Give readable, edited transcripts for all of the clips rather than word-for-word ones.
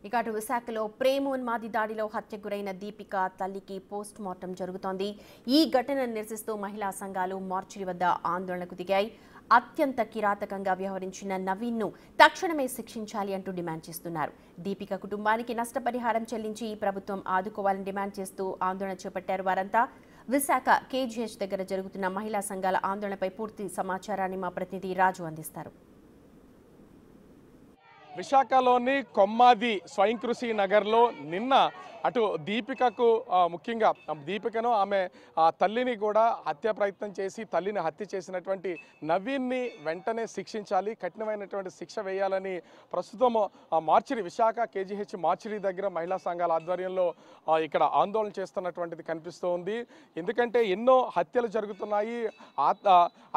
ఇక అటు విశాఖలో ప్రేమోన్మాది దాడిలో హత్యకు గురైన దీపిక తల్లికి పోస్ట్ మార్టం జరుగుతోంది. ఈ ఘటనను నిరసిస్తూ మహిళా సంఘాలు మార్చిరి వద్ద ఆందోళనకు దిగాయి. అత్యంత కిరాతకంగా వ్యవహరించిన నవీన్ను తక్షణమే శిక్షించాలి అంటూ డిమాండ్ చేస్తున్నారు. దీపిక కుటుంబానికి నష్టపరిహారం చెల్లించి ప్రభుత్వం ఆదుకోవాలని డిమాండ్ చేస్తూ ఆందోళన చేపట్టారు వారంతా. విశాఖ కేజీహెచ్ దగ్గర జరుగుతున్న మహిళా సంఘాల ఆందోళనపై పూర్తి సమాచారాన్ని మా ప్రతినిధి రాజు అందిస్తారు. విశాఖలోని కొమ్మాది స్వయం కృషి నగర్లో నిన్న అటు దీపికకు ముఖ్యంగా దీపికను ఆమె తల్లిని కూడా హత్య ప్రయత్నం చేసి తల్లిని హత్య చేసినటువంటి నవీన్ని వెంటనే శిక్షించాలి, కఠినమైనటువంటి శిక్ష వేయాలని ప్రస్తుతం మార్చిరి విశాఖ కేజీహెచ్ మార్చిరి దగ్గర మహిళా సంఘాల ఆధ్వర్యంలో ఇక్కడ ఆందోళన చేస్తున్నటువంటిది కనిపిస్తూ ఉంది. ఎందుకంటే ఎన్నో హత్యలు జరుగుతున్నాయి,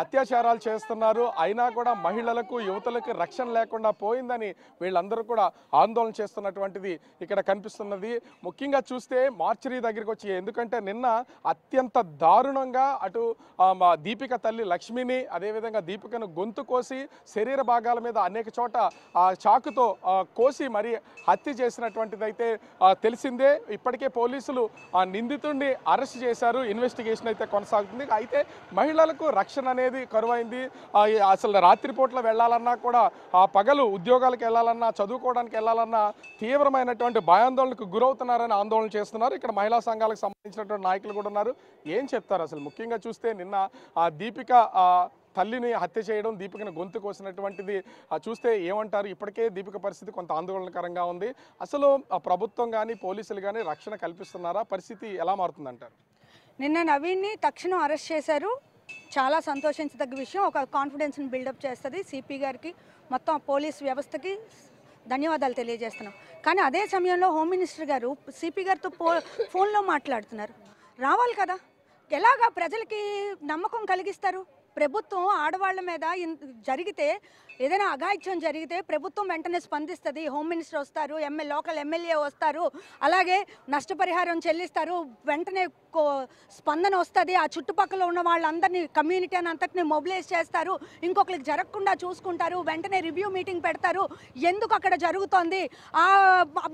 అత్యాచారాలు చేస్తున్నారు, అయినా కూడా మహిళలకు యువతలకు రక్షణ లేకుండా పోయిందని వీళ్ళందరూ కూడా ఆందోళన చేస్తున్నటువంటిది ఇక్కడ కనిపిస్తున్నది. ముఖ్యంగా చూస్తే మార్చిరి దగ్గరికి వచ్చి, ఎందుకంటే నిన్న అత్యంత దారుణంగా అటు దీపిక తల్లి లక్ష్మిని అదేవిధంగా దీపికను గొంతు కోసి శరీర భాగాల మీద అనేక చోట చాకుతో కోసి మరి హత్య చేసినటువంటిది అయితే తెలిసిందే. ఇప్పటికే పోలీసులు నిందితుడిని అరెస్ట్ చేశారు, ఇన్వెస్టిగేషన్ అయితే కొనసాగుతుంది. అయితే మహిళలకు రక్షణ అనేది కరువైంది. అసలు రాత్రిపూట్ల వెళ్ళాలన్నా కూడా పగలు ఉద్యోగాలకు వెళ్ళాలన్నా చదువుకోవడానికి వెళ్ళాలన్నా తీవ్రమైనటువంటి భయాందోళనకు గురవుతున్నారని ఆందోళన చేస్తున్నారు. ఇక్కడ మహిళా సంఘాలకు సంబంధించినటువంటి నాయకులు కూడా ఉన్నారు. ఏం చెప్తారు అసలు? ముఖ్యంగా చూస్తే నిన్న దీపిక తల్లిని హత్య చేయడం, దీపికను గొంతు కోసినటువంటిది చూస్తే ఏమంటారు? ఇప్పటికే దీపిక పరిస్థితి కొంత ఆందోళనకరంగా ఉంది. అసలు ప్రభుత్వం కానీ పోలీసులు కానీ రక్షణ కల్పిస్తున్నారా? పరిస్థితి ఎలా మారుతుందంటారు? నిన్న నవీన్ని తక్షణం అరెస్ట్ చేశారు. చాలా సంతోషించదగ్గ విషయం. ఒక కాన్ఫిడెన్స్ని బిల్డప్ చేస్తుంది. సిపి గారికి, మొత్తం పోలీస్ వ్యవస్థకి ధన్యవాదాలు తెలియజేస్తున్నాం. కానీ అదే సమయంలో హోమ్ మినిస్టర్ గారు సిపి గారితో ఫోన్లో మాట్లాడుతున్నారు. రావాలి కదా, ఎలాగా ప్రజలకి నమ్మకం కలిగిస్తారు? ప్రభుత్వం ఆడవాళ్ల మీద జరిగితే, ఏదైనా అఘాయిత్యం జరిగితే ప్రభుత్వం వెంటనే స్పందిస్తుంది. హోమ్ మినిస్టర్ వస్తారు, లోకల్ ఎమ్మెల్యే వస్తారు, అలాగే నష్టపరిహారం చెల్లిస్తారు, వెంటనే స్పందన వస్తుంది. ఆ చుట్టుపక్కల ఉన్న వాళ్ళందరినీ, కమ్యూనిటీ అంతటిని మొబిలైజ్ చేస్తారు, ఇంకొకరికి జరగకుండా చూసుకుంటారు, వెంటనే రివ్యూ మీటింగ్ పెడతారు. ఎందుకు అక్కడ జరుగుతోంది? ఆ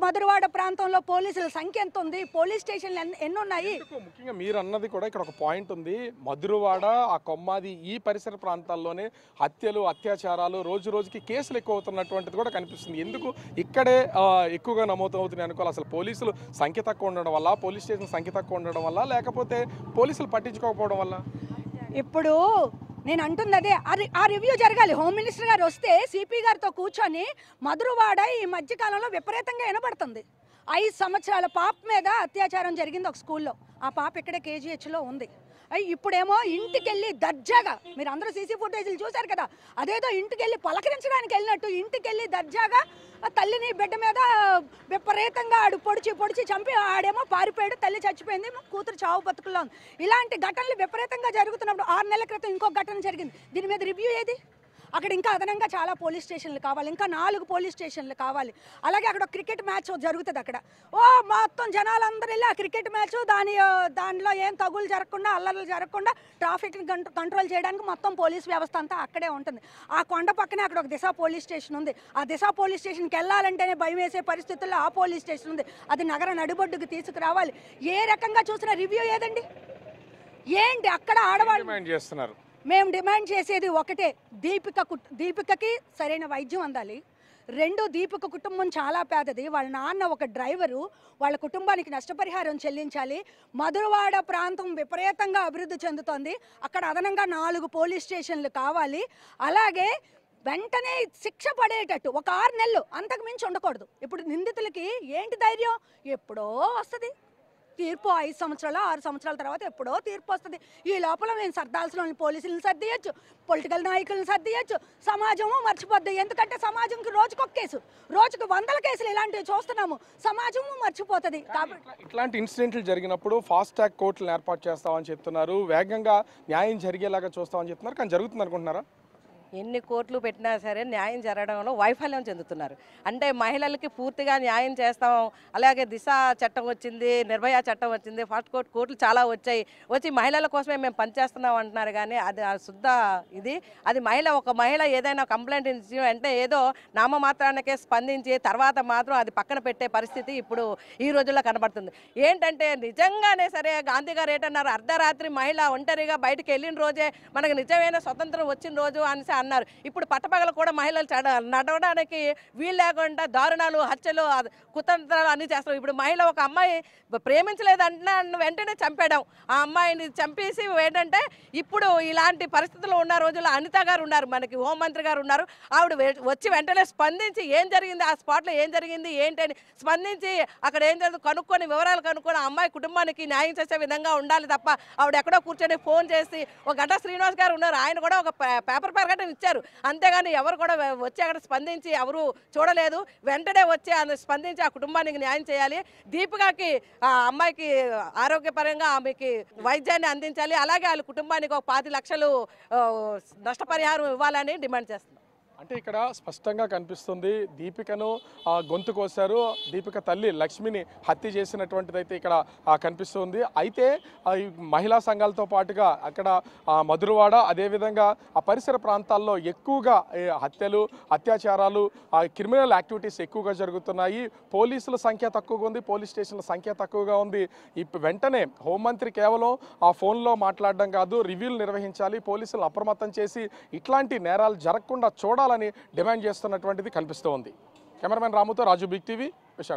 మధురవాడ ప్రాంతంలో పోలీసుల సంఖ్య ఎంత ఉంది? పోలీస్ స్టేషన్లు ఎన్ని ఉన్నాయి? ముఖ్యంగా మీరు అన్నది కూడా ఇక్కడ ఒక పాయింట్ ఉంది. మధురవాడ, ఆ కొమ్మాది, ఈ పరిసర ప్రాంతాల్లోనే హత్యలు, అత్యాచారాలు, రోజు రోజుకి కేసులు ఎక్కువ అవుతున్నటువంటిది కూడా కనిపిస్తుంది. ఎందుకు ఇక్కడే ఎక్కువగా నమోదవుతున్నాయి అనుకోవాలి? అసలు పోలీసులు సంఖ్య తక్కువ ఉండడం వల్ల, పోలీస్ స్టేషన్ సంఖ్య తక్కువ ఉండడం వల్ల, లేకపోతే పోలీసులు పట్టించుకోకపోవడం వల్ల? ఇప్పుడు నేను అంటుంది అదే, ఆ రివ్యూ జరగాలి. హోమ్ మినిస్టర్ గారు వస్తే సిపి గారితో కూర్చొని, మధురవాడ ఈ మధ్యకాలంలో విపరీతంగా వినబడుతుంది. 5 సంవత్సరాల పాప మీద అత్యాచారం జరిగింది ఒక స్కూల్లో. ఆ పాప ఇక్కడే కేజీహెచ్లో ఉంది. ఇప్పుడేమో ఇంటికి వెళ్ళి దర్జాగా, మీరు అందరూ సీసీ ఫుటేజీలు చూశారు కదా, అదేదో ఇంటికి వెళ్ళి పలకరించడానికి వెళ్ళినట్టు ఇంటికి వెళ్ళి దర్జాగా తల్లిని బిడ్డ మీద విపరీతంగా ఆడు పొడిచి చంపి, ఆడేమో పారిపోయాడు, తల్లి చచ్చిపోయింది, కూతురు చావు బతుకుల్లో ఉంది. ఇలాంటి ఘటనలు విపరీతంగా జరుగుతున్నప్పుడు 6 నెలల క్రితం ఇంకో ఘటన జరిగింది. దీని మీద రివ్యూ ఏది? అక్కడ ఇంకా అదనంగా చాలా పోలీస్ స్టేషన్లు కావాలి, ఇంకా 4 పోలీస్ స్టేషన్లు కావాలి. అలాగే అక్కడ క్రికెట్ మ్యాచ్ జరుగుతుంది. అక్కడ మొత్తం జనాలందరూ వెళ్ళి ఆ క్రికెట్ మ్యాచ్, దానిలో ఏం తగులు జరగకుండా, అల్లర్లు జరగకుండా ట్రాఫిక్ని కంట్రోల్ చేయడానికి మొత్తం పోలీస్ వ్యవస్థ అంతా అక్కడే ఉంటుంది. ఆ కొండ పక్కనే అక్కడ ఒక దిశ పోలీస్ స్టేషన్ ఉంది. ఆ దిశ పోలీస్ స్టేషన్కి వెళ్ళాలంటేనే భయం వేసే పరిస్థితుల్లో ఆ పోలీస్ స్టేషన్ ఉంది. అది నగర నడిబొడ్డుకు తీసుకురావాలి. ఏ రకంగా చూసినా రివ్యూ ఏదండి? ఏంటి అక్కడ ఆడవాళ్ళు చేస్తున్నారు? మేము డిమాండ్ చేసేది ఒకటే, దీపికకి సరైన వైద్యం అందాలి. 2, దీపిక కుటుంబం చాలా పేదది. వాళ్ళ నాన్న ఒక డ్రైవరు, వాళ్ళ కుటుంబానికి నష్టపరిహారం చెల్లించాలి. మధురవాడ ప్రాంతం విపరీతంగా అభివృద్ధి చెందుతోంది. అక్కడ అదనంగా 4 పోలీస్ స్టేషన్లు కావాలి. అలాగే వెంటనే శిక్ష పడేటట్టు ఒక 6 నెలలు, అంతకు మించి ఉండకూడదు. ఇప్పుడు నిందితులకి ఏంటి ధైర్యం? ఎప్పుడో వస్తుంది తీర్పు. 5 సంవత్సరాలు 6 సంవత్సరాల తర్వాత ఎప్పుడో తీర్పు వస్తుంది. ఈ లోపల మేము సర్దాల్సిన పోలీసులను సర్దియచ్చు, పొలిటికల్ నాయకులను సర్దియచ్చు, సమాజము మర్చిపోద్ది. ఎందుకంటే సమాజంకి రోజుకొక కేసు, రోజుకు 100 కేసులు ఇలాంటివి చూస్తున్నాము, సమాజము మర్చిపోతుంది. కాబట్టి ఇట్లాంటి ఇన్సిడెంట్లు జరిగినప్పుడు ఫాస్ట్ ట్రాక్ కోర్టులను ఏర్పాటు చేస్తామని చెప్తున్నారు, వేగంగా న్యాయం జరిగేలాగా చూస్తామని చెప్తున్నారు. కానీ జరుగుతుంది అనుకుంటున్నారా? ఎన్ని కోట్లు పెట్టినా సరే న్యాయం జరగడంలో వైఫల్యం చెందుతున్నారు. అంటే మహిళలకి పూర్తిగా న్యాయం చేస్తాం, అలాగే దిశ చట్టం వచ్చింది, నిర్భయ చట్టం వచ్చింది, ఫాస్ట్ కోర్టులు చాలా వచ్చి మహిళల కోసమే మేము పనిచేస్తున్నాం అంటున్నారు. కానీ అది శుద్ధ ఇది. అది ఒక మహిళ ఏదైనా కంప్లైంట్ ఇచ్చి అంటే ఏదో నామమాత్రానికే స్పందించి తర్వాత మాత్రం అది పక్కన పెట్టే పరిస్థితి ఇప్పుడు ఈ రోజుల్లో కనబడుతుంది. ఏంటంటే నిజంగానే సరే గాంధీ గారు ఏంటన్నారు, అర్ధరాత్రి మహిళ ఒంటరిగా బయటకు వెళ్ళిన రోజే మనకు నిజమైన స్వతంత్రం వచ్చిన రోజు అని అన్నారు. ఇప్పుడు పట్టపగలు కూడా మహిళలు నడవడానికి వీలు లేకుండా దారుణాలు, హత్యలు, కుతంత్రాలు అన్నీ చేస్తారు. ఇప్పుడు మహిళ ఒక అమ్మాయి ప్రేమించలేదంటే వెంటనే చంపేయడం, ఆ అమ్మాయిని చంపేసి ఏంటంటే ఇప్పుడు ఇలాంటి పరిస్థితుల్లో ఉన్న రోజుల్లో అనిత గారు ఉన్నారు, మనకి హోంమంత్రి గారు ఉన్నారు. ఆవిడ వచ్చి వెంటనే స్పందించి ఏం జరిగింది, ఆ స్పాట్లో ఏం జరిగింది ఏంటని స్పందించి అక్కడ ఏం జరిగింది వివరాలు కనుక్కొని ఆ అమ్మాయి కుటుంబానికి న్యాయం చేసే విధంగా ఉండాలి తప్ప ఆవిడ ఎక్కడో కూర్చొని ఫోన్ చేసి ఒక గంట శ్రీనివాస్ గారు ఉన్నారు, ఆయన కూడా ఒక పేపర్ ప్రకటన ఇచ్చారు. అంతేగాని ఎవరు కూడా వచ్చి అక్కడ స్పందించి ఎవరు చూడలేదు. వెంటనే వచ్చి స్పందించి ఆ కుటుంబానికి న్యాయం చేయాలి. దీపికకి ఆ అమ్మాయికి ఆరోగ్యపరంగా ఆమెకి వైద్యాన్ని అందించాలి. అలాగే వాళ్ళ కుటుంబానికి ఒక 5 లక్షలు నష్టపరిహారం ఇవ్వాలని డిమాండ్ చేస్తున్నాం. అంటే ఇక్కడ స్పష్టంగా కనిపిస్తుంది దీపికను గొంతు కోసారు, దీపిక తల్లి లక్ష్మిని హత్య చేసినటువంటిదైతే ఇక్కడ కనిపిస్తుంది. అయితే ఈ మహిళా సంఘాలతో పాటుగా అక్కడ మధురవాడ అదేవిధంగా ఆ పరిసర ప్రాంతాల్లో ఎక్కువగా హత్యలు, అత్యాచారాలు, క్రిమినల్ యాక్టివిటీస్ ఎక్కువగా జరుగుతున్నాయి. పోలీసుల సంఖ్య తక్కువగా ఉంది, పోలీస్ స్టేషన్ల సంఖ్య తక్కువగా ఉంది. వెంటనే హోంమంత్రి కేవలం ఆ ఫోన్లో మాట్లాడడం కాదు, రివ్యూలు నిర్వహించాలి, పోలీసులు అప్రమత్తం చేసి ఇట్లాంటి నేరాలు జరగకుండా చూడాలని డిమాండ్ చేస్తున్నటువంటిది కనిపిస్తోంది. కెమెరామెన్ రాముతో రాజు, బిగ్ టీవీ, విశాఖ.